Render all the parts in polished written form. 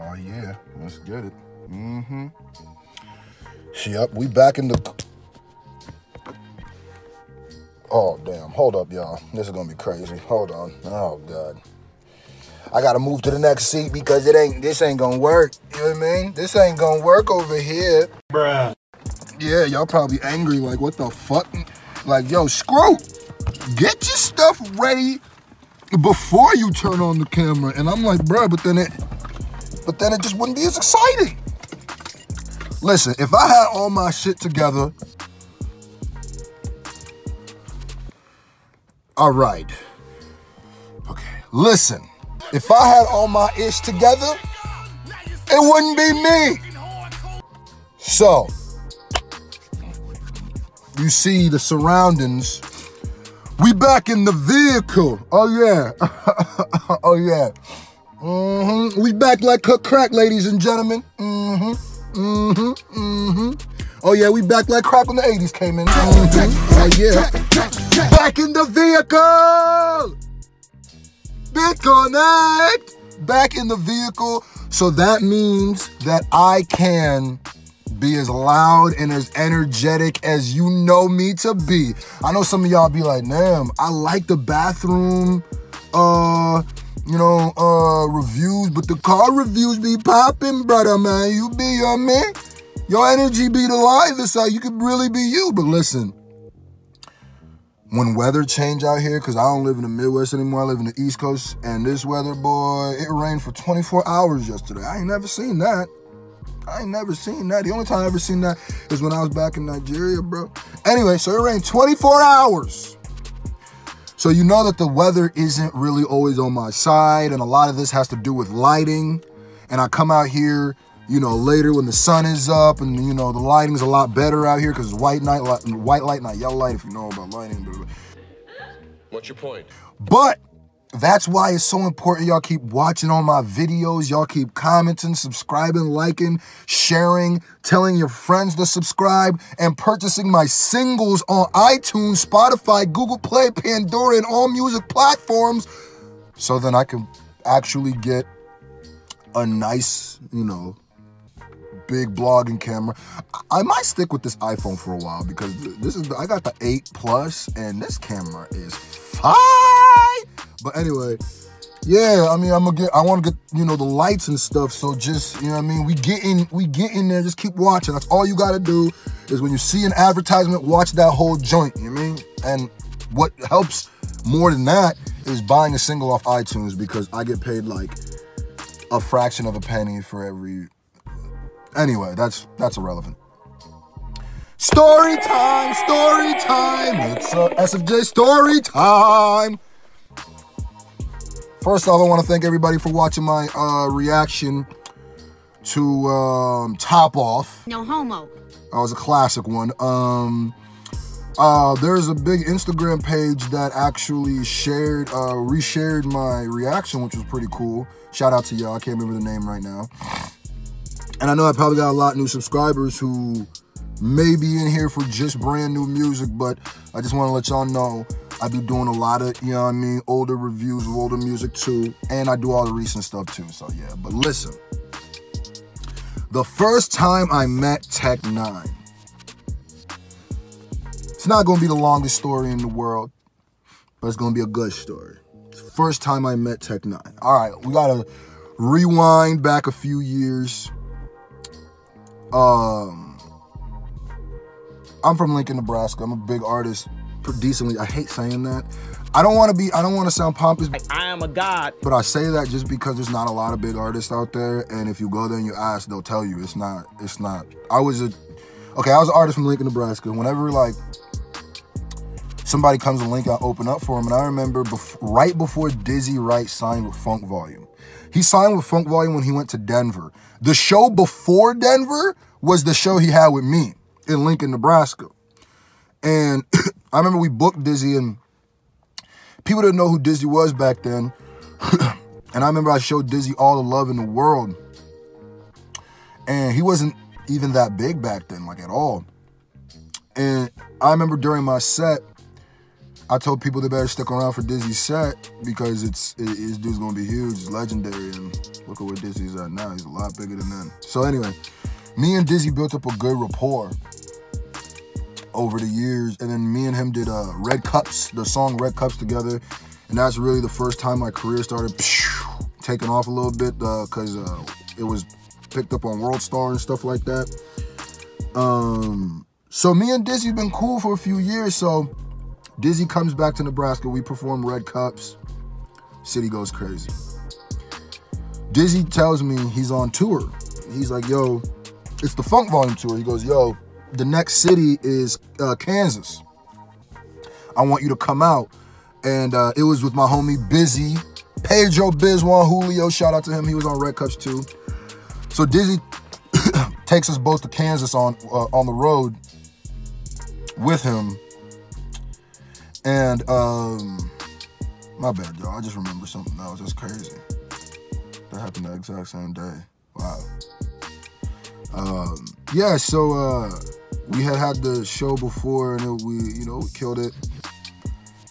Oh yeah, let's get it. Mm-hmm. Yep, we back in the... Oh, damn. Hold up, y'all. This is gonna be crazy. Hold on. Oh, God. I gotta move to the next seat because this ain't gonna work. You know what I mean? This ain't gonna work over here. Bruh. Yeah, y'all probably angry, like, what the fuck? Like, yo, screw. Get your stuff ready before you turn on the camera. And I'm like, bruh, but then it just wouldn't be as exciting. Listen, if I had all my shit together, all right. Okay, listen, if I had all my ish together, it wouldn't be me. So, you see the surroundings. We back in the vehicle. Oh yeah, oh yeah. Mm-hmm. We back like cook crack, ladies and gentlemen. Mm-hmm. Mm-hmm. Mm-hmm. Oh yeah, we back like crack when the 80s came in. Mm-hmm. Oh yeah. Back in the vehicle. Big connect. Back in the vehicle. So that means that I can be as loud and as energetic as you know me to be. I know some of y'all be like, damn, I like the bathroom, reviews, but the car reviews be popping, brother, man. You be your man. Your energy be the livest, so you could really be you. But listen, when weather change out here, because I don't live in the Midwest anymore, I live in the East Coast, and this weather, boy, it rained for 24 hours yesterday. I ain't never seen that. The only time I ever seen that is when I was back in Nigeria, bro. Anyway, so it rained 24 hours. So you know that the weather isn't really always on my side, and a lot of this has to do with lighting. And I come out here, you know, later when the sun is up, and you know the lighting's a lot better out here because it's white light, not yellow light. If you know about lighting, bro. What's your point? But that's why it's so important y'all keep watching all my videos. Y'all keep commenting, subscribing, liking, sharing, telling your friends to subscribe, and purchasing my singles on iTunes, Spotify, Google Play, Pandora, and all music platforms, so then I can actually get a nice, you know, big blogging camera. I might stick with this iPhone for a while because I got the 8 Plus and this camera is fine. But anyway, yeah, I mean, I want to get, you know, the lights and stuff. So just, you know what I mean? We get in there, just keep watching. That's all you got to do is when you see an advertisement, watch that whole joint, you know what I mean? And what helps more than that is buying a single off iTunes because I get paid like a fraction of a penny for every... Anyway, that's irrelevant. Story time, story time. It's SFJ story time. First off, I want to thank everybody for watching my reaction to Top Off. No homo. That was a classic one. There's a big Instagram page that actually reshared my reaction, which was pretty cool. Shout out to y'all. I can't remember the name right now. And I know I probably got a lot of new subscribers who may be in here for just brand new music, but I just want to let y'all know I be doing a lot of, you know what I mean, older reviews of older music too, and I do all the recent stuff too, so yeah. But listen, the first time I met Tech N9ne, it's not going to be the longest story in the world, but it's going to be a good story. First time I met Tech N9ne. All right, we got to rewind back a few years. I'm from Lincoln, Nebraska. I'm a big artist, decently. I hate saying that. I don't want to sound pompous. I am a god. But I say that just because there's not a lot of big artists out there, and if you go there and you ask, they'll tell you it's not. I was an artist from Lincoln, Nebraska. Whenever like somebody comes to Lincoln, I open up for him, and I remember right before Dizzy Wright signed with Funk Volume. He signed with Funk Volume when he went to Denver. The show before Denver was the show he had with me in Lincoln, Nebraska. And I remember we booked Dizzy, and people didn't know who Dizzy was back then. And I remember I showed Dizzy all the love in the world. And he wasn't even that big back then, like at all. And I remember during my set, I told people they better stick around for Dizzy's set because his dude's gonna be huge, it's legendary, and look at where Dizzy's at now. He's a lot bigger than then. So anyway, me and Dizzy built up a good rapport over the years, and then me and him did Red Cups, the song Red Cups together, and that's really the first time my career started taking off a little bit because it was picked up on World Star and stuff like that. So me and Dizzy been cool for a few years, so Dizzy comes back to Nebraska, we perform Red Cups, city goes crazy. Dizzy tells me he's on tour. He's like, yo, it's the Funk Volume tour. He goes, yo, the next city is Kansas. I want you to come out. And it was with my homie Busy, Pedro Bizwan Julio, shout out to him, he was on Red Cups too. So Dizzy takes us both to Kansas on the road with him. And my bad, y'all. I just remember something else. That's crazy. That happened the exact same day. Wow. Yeah. So we had the show before, and we killed it.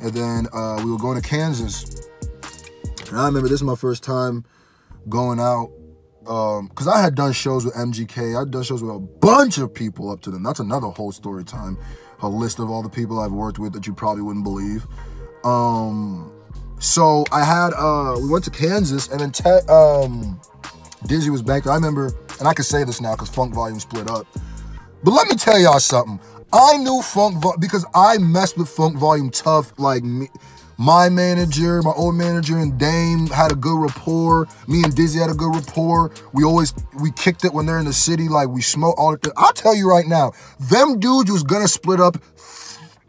And then we were going to Kansas, and I remember this is my first time going out. Because I had done shows with MGK. I'd done shows with a bunch of people up to them. That's another whole story time. A list of all the people I've worked with that you probably wouldn't believe. So I had, we went to Kansas, and then Dizzy was back there. I remember, and I can say this now because Funk Volume split up. But let me tell y'all something. I knew because I messed with Funk Volume tough. Like my manager, my old manager, and Dame had a good rapport. Me and Dizzy had a good rapport. We kicked it when they're in the city. Like we smoked all the things. I'll tell you right now, them dudes was gonna split up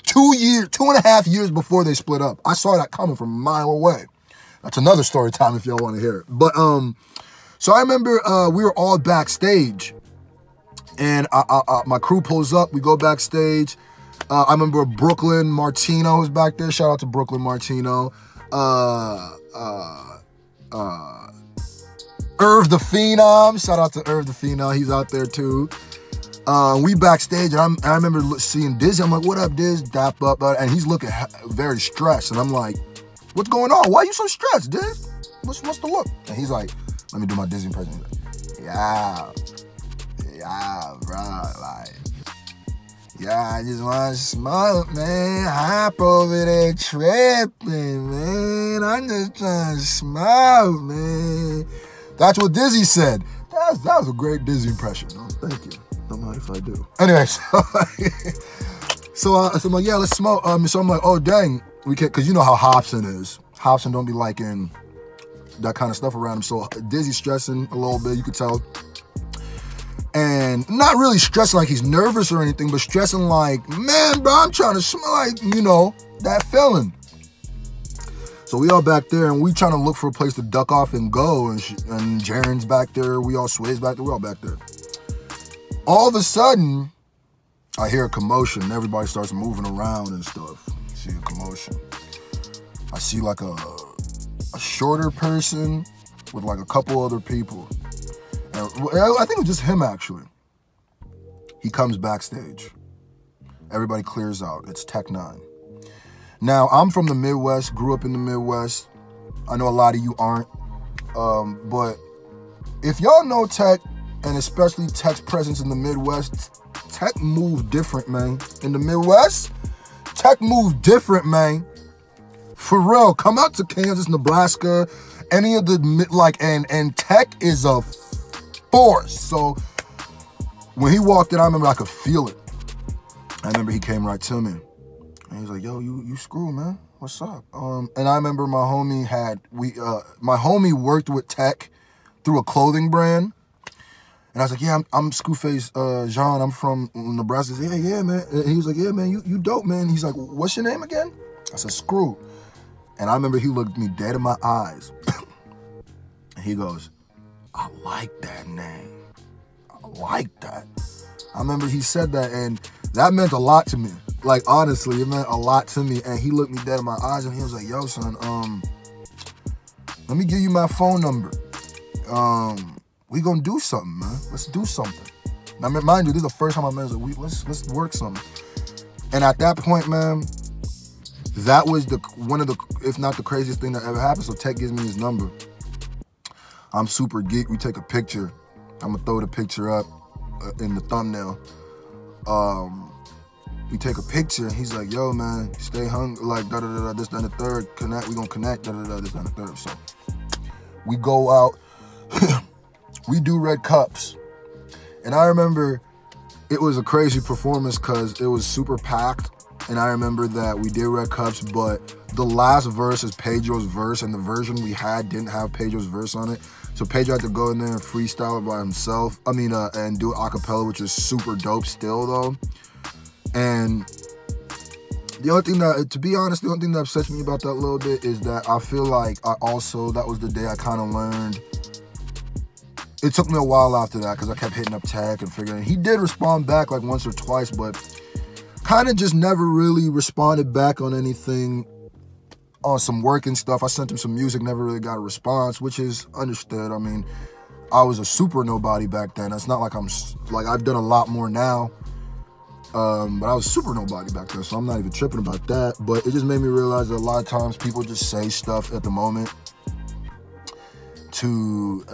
2.5 years before they split up. I saw that coming from a mile away. That's another story time if y'all want to hear it. But so I remember we were all backstage, and my crew pulls up. We go backstage. I remember Brooklyn Martino was back there. Shout out to Brooklyn Martino. Irv the Phenom. Shout out to Irv the Phenom. He's out there too. We backstage, and I remember seeing Dizzy. I'm like, what up, Diz? Dap up. And he's looking very stressed. And I'm like, what's going on? Why are you so stressed, Diz? What's the look? And he's like, let me do my Dizzy impression. He's like, yeah, bro. Like, yeah, I just want to smoke, man. Hop over there tripping, man. I'm just trying to smoke, man. That's what Dizzy said. That was a great Dizzy impression. Oh, thank you. Don't mind if I do. Anyway, so I'm like, yeah, let's smoke. So I'm like, oh, dang. We can't, because you know how Hobson is. Hobson don't be liking that kind of stuff around him. So Dizzy's stressing a little bit, you could tell. And not really stressing like he's nervous or anything, but stressing like, man, bro, I'm trying to smell, like, that feeling. So we all back there, and we trying to look for a place to duck off and go, and Jaren's back there, we all Sway's back there, we all back there. All of a sudden, I hear a commotion, and everybody starts moving around and stuff. I see a commotion. I see like a shorter person with like a couple other people. And I think it was just him, actually. He comes backstage. Everybody clears out. It's Tech N9ne. Now, I'm from the Midwest, grew up in the Midwest. I know a lot of you aren't. But if y'all know Tech, and especially Tech's presence in the Midwest, Tech moved different, man. In the Midwest, Tech moved different, man. For real, come out to Kansas, Nebraska, any of the, and Tech is a force. So when he walked in, I remember I could feel it. I remember he came right to me. And he was like, yo, you screw, man. What's up? And I remember my homie my homie worked with Tech through a clothing brand. And I was like, yeah, I'm Screwface Jean. I'm from Nebraska. He said, yeah, man. And he was like, yeah, man, you dope, man. He's like, what's your name again? I said, Screw. And I remember he looked me dead in my eyes. And he goes, I like that name. I like that. I remember he said that, and that meant a lot to me. Like, honestly, it meant a lot to me. And he looked me dead in my eyes, and he was like, yo, son, let me give you my phone number. We gonna do something, man. Let's do something. Now, mind you, this is the first time I met him. Like, let's work something. And at that point, man, that was one of the, if not the craziest thing that ever happened. So Tech gives me his number. I'm super geek. We take a picture. I'm gonna throw the picture up in the thumbnail. We take a picture and he's like, yo man, stay hungry, like da da da, this, that, and the third, connect, we gonna connect, da da da, this, that, and the third. So we go out, we do red cups. And I remember it was a crazy performance because it was super packed. And I remember that we did red cups, but the last verse is Pedro's verse, and the version we had didn't have Pedro's verse on it. So Pedro had to go in there and freestyle it by himself. I mean, and do it a cappella, which is super dope still though. And the only thing that, to be honest, the only thing that upsets me about that a little bit is that I feel like that was the day I kind of learned. It took me a while after that because I kept hitting up Tech and figuring. He did respond back like once or twice, but kind of just never really responded back on anything, on some work and stuff. I sent him some music, never really got a response, which is understood. I mean, I was a super nobody back then. It's not like I've done a lot more now. But I was super nobody back then, so I'm not even tripping about that. But it just made me realize that a lot of times people just say stuff at the moment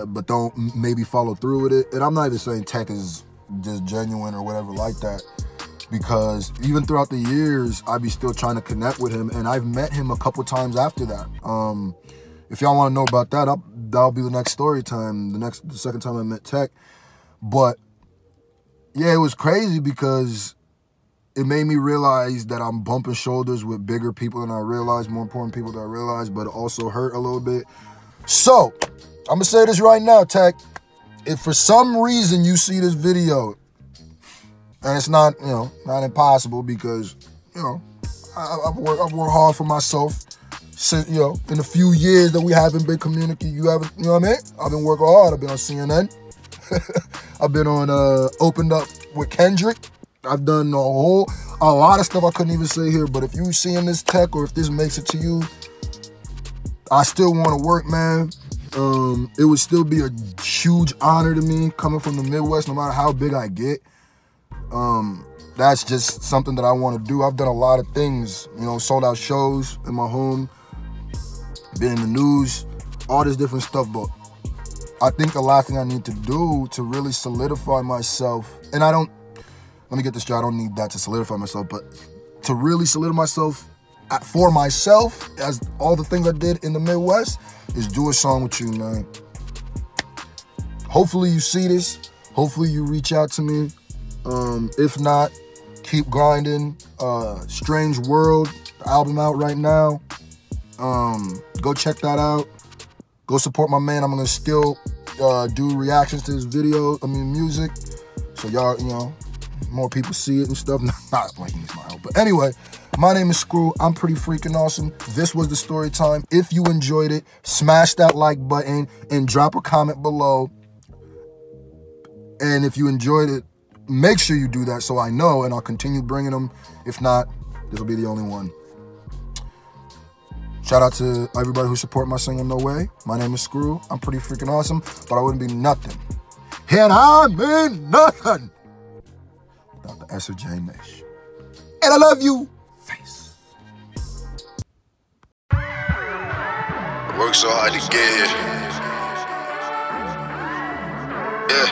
but don't maybe follow through with it. And I'm not even saying Tech is just genuine or whatever like that, because even throughout the years, I'd be still trying to connect with him, and I've met him a couple times after that. If y'all want to know about that, that'll be the next story time, the second time I met Tech. But yeah, it was crazy because it made me realize that I'm bumping shoulders with bigger people than I realized, more important people than I realized, but it also hurt a little bit. So, I'm gonna say this right now, Tech. If for some reason you see this video, and it's not, not impossible, because, I've worked hard for myself since, in the few years that we haven't been communicating, you know what I mean? I've been working hard. I've been on CNN. I've been on Opened Up with Kendrick. I've done a lot of stuff I couldn't even say here, but if you seeing this, Tech, or if this makes it to you, I still want to work, man. It would still be a huge honor to me coming from the Midwest, no matter how big I get. That's just something that I want to do. I've done a lot of things, sold out shows in my home, been in the news, all this different stuff, but I think the last thing I need to do to really solidify myself, and let me get this straight, I don't need that to solidify myself, but to really solidify myself for myself, as all the things I did in the Midwest, is do a song with you, man. Hopefully you see this. Hopefully you reach out to me. If not, keep grinding. Strange World, the album out right now. Go check that out. Go support my man. I'm gonna still do reactions to his video, music. So y'all, more people see it and stuff. Not like he needs my help. But anyway, my name is Screw. I'm pretty freaking awesome. This was the story time. If you enjoyed it, smash that like button and drop a comment below. And if you enjoyed it, make sure you do that so I know, and I'll continue bringing them. If not, this will be the only one. Shout out to everybody who support my single No Way. My name is Screw. I'm pretty freaking awesome, but I wouldn't be nothing. And I mean nothing without the S of J Nation. And I love you. Face. I worked so hard to get here. Yeah.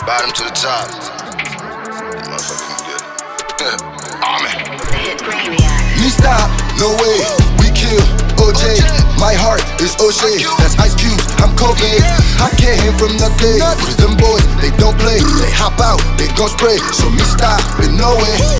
Bottom to the top. That motherfucker good. Amen. Me stop, no way. We kill OJ. My heart is O'Shea. That's Ice Cubes, I'm Kobe. I came from nothing. With them boys, they don't play. They hop out, they gon' spray. So me stop, but no way.